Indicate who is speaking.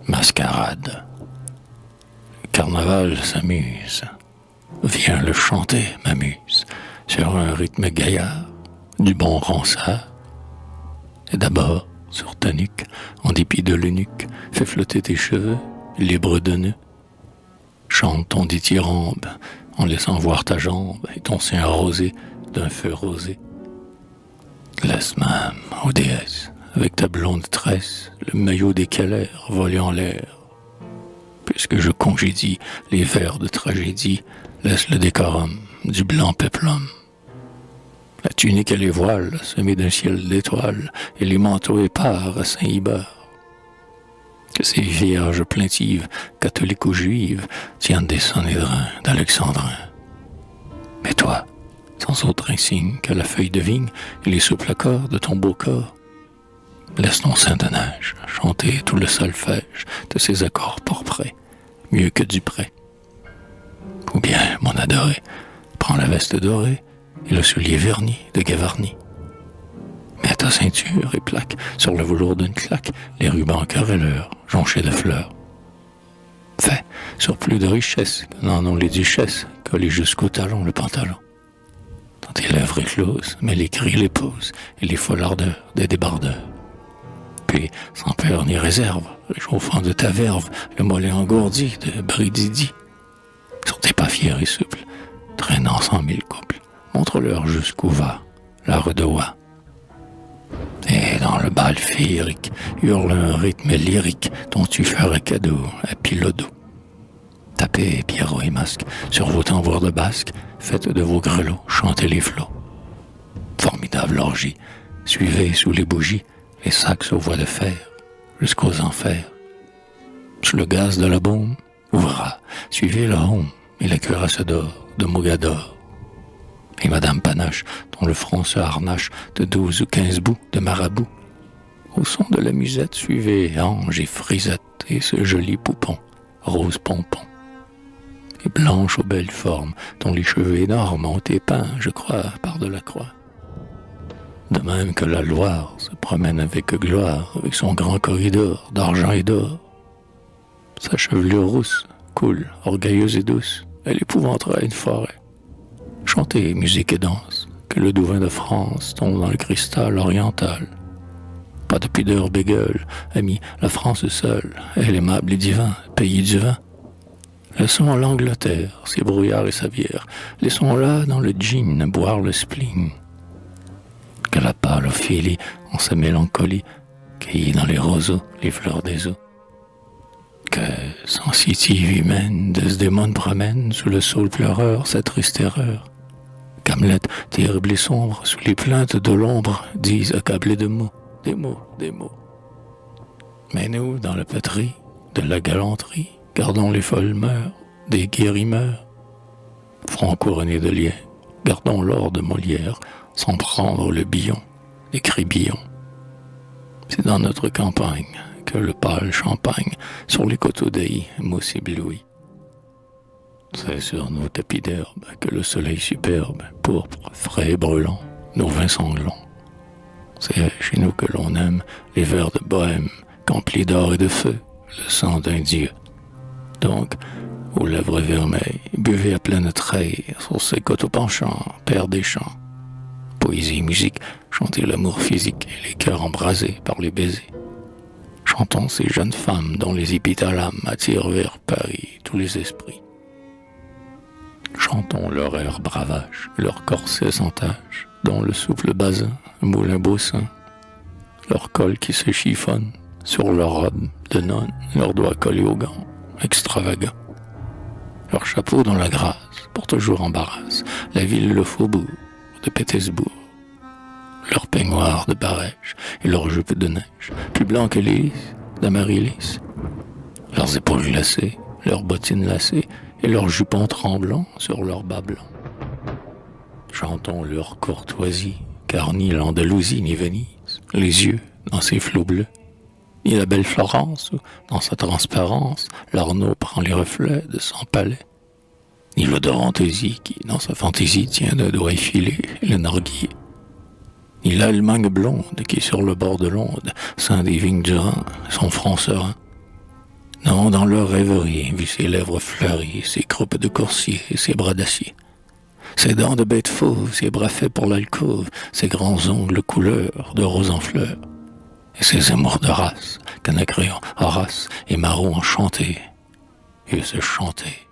Speaker 1: Mascarade. Le carnaval s'amuse. Viens le chanter, m'amuse, sur un rythme gaillard, du bon ronsard. Et d'abord, sur ta nuque, en dépit de l'eunuque, fais flotter tes cheveux, libres de nœuds. Chante ton dithyrambe, en laissant voir ta jambe et ton sein rosé d'un feu rosé. Laisse même, ô déesse, avec ta blonde tresse, le maillot des calaires voler en l'air. Puisque je congédie les vers de tragédie, laisse le décorum du blanc péplum. La tunique et les voiles, semées d'un ciel d'étoiles, et les manteaux épars à Saint-Hibert. Que ces vierges plaintives, catholiques ou juives, tiennent des sanhédrins d'alexandrins. Mais toi, sans autre insigne que la feuille de vigne et les souples accords de ton beau corps, laisse ton sein de neige chanter tout le solfège de ces accords pourprés, mieux que du pré. Ou bien, mon adoré, prends la veste dorée et le soulier verni de Gavarni. Mets ta ceinture et plaque sur le velours d'une claque les rubans querelleurs jonchés de fleurs. Fais, sur plus de richesse que n'en ont les duchesses, collés jusqu'au talon le pantalon. Dans tes lèvres écloses, mets les cris, les poses et les folles ardeurs des débardeurs. Puis, sans peur ni réserve, réchauffant de ta verve le mollet engourdi de Brididi. Sur tes pas fiers et souples, traînant 100 000 couples, montre-leur jusqu'où va la redoua. Et dans le bal féerique, hurle un rythme lyrique dont tu ferais cadeau à Pilodo. Tapez, pierrots et masques, sur vos tambours de basque, faites de vos grelots chanter les flots. Formidable orgie, suivez sous les bougies les sacs aux voies de fer jusqu'aux enfers. Sous le gaz de la bombe, ouvrira, suivez le home et la cuirasse d'or de Mogador. Et Madame Panache, dont le front se harnache de 12 ou 15 bouts de marabout. Au son de la musette, suivez Ange et Frisette et ce joli poupon, rose pompon. Et Blanche aux belles formes, dont les cheveux énormes ont été peints, je crois, par de la croix. De même que la Loire se promène avec gloire, avec son grand corridor d'argent et d'or. Sa chevelure rousse coule, orgueilleuse et douce, elle épouvantera une forêt. Chantez, musique et danse, que le doux vin de France tombe dans le cristal oriental. Pas de pudeur bégueule, ami, la France seule, elle aimable et divin, pays du vin. Laissons l'Angleterre, ses brouillards et sa bière, laissons là dans le gin boire le spleen. Que la pâle Ophélie, en sa mélancolie, cueillit dans les roseaux les fleurs des eaux. Que, sensitive humaine, Desdémone promène sous le saule pleureur sa triste erreur. Qu'Hamlet, terrible et sombre, sous les plaintes de l'ombre, dise accablé de mots, des mots, des mots. Mais nous, dans la patrie de la galanterie, gardons les folles mœurs des guérimeurs. Front couronné de liens, gardons l'or de Molière, sans prendre le billon, les cribillons. C'est dans notre campagne que le pâle champagne, sur les coteaux d'Aï, mousse éblouie. C'est sur nos tapis d'herbe que le soleil superbe, pourpre, frais et brûlant, nos vins sanglants. C'est chez nous que l'on aime les vers de bohème, qu'emplis d'or et de feu, le sang d'un dieu. Donc, aux lèvres vermeilles, buvez à pleine treille sur ces coteaux penchants, père des champs. Poésie et musique, chantez l'amour physique et les cœurs embrasés par les baisers. Chantons ces jeunes femmes dont les épithalames attirent vers Paris tous les esprits. Chantons leur air bravage, leur corset sans tache, dont le souple basin moule un beau sein, leur col qui se chiffonne sur leur robe de nonne, leurs doigts collés aux gants, extravagants. Leur chapeau dont la grâce pour toujours embarrasse la ville, le faubourg de Pétersbourg. Leurs peignoirs de barège et leurs jupes de neige, plus blancs que les lys d'Amaryllis. Leurs épaules glacées, leurs bottines lacées et leurs jupons tremblants sur leurs bas blancs. Chantons leur courtoisie, car ni l'Andalousie ni Venise, les yeux dans ses flots bleus, ni la belle Florence où, dans sa transparence, l'Arnaud prend les reflets de son palais, ni l'Odoranthésie qui, dans sa fantaisie, tient d'un doigt effilé le narguilé, ni l'Allemagne blonde qui, sur le bord de l'onde, ceint des vignes du Rhin, son front serein. Non, dans leur rêverie, vu ses lèvres fleuries, ses croupes de coursier et ses bras d'acier. Ses dents de bête fauve, ses bras faits pour l'alcôve, ses grands ongles couleur de rose en fleurs. Et ses amours de race, qu'Anacréon, Horace et Marot ont chanté. Et se chantaient.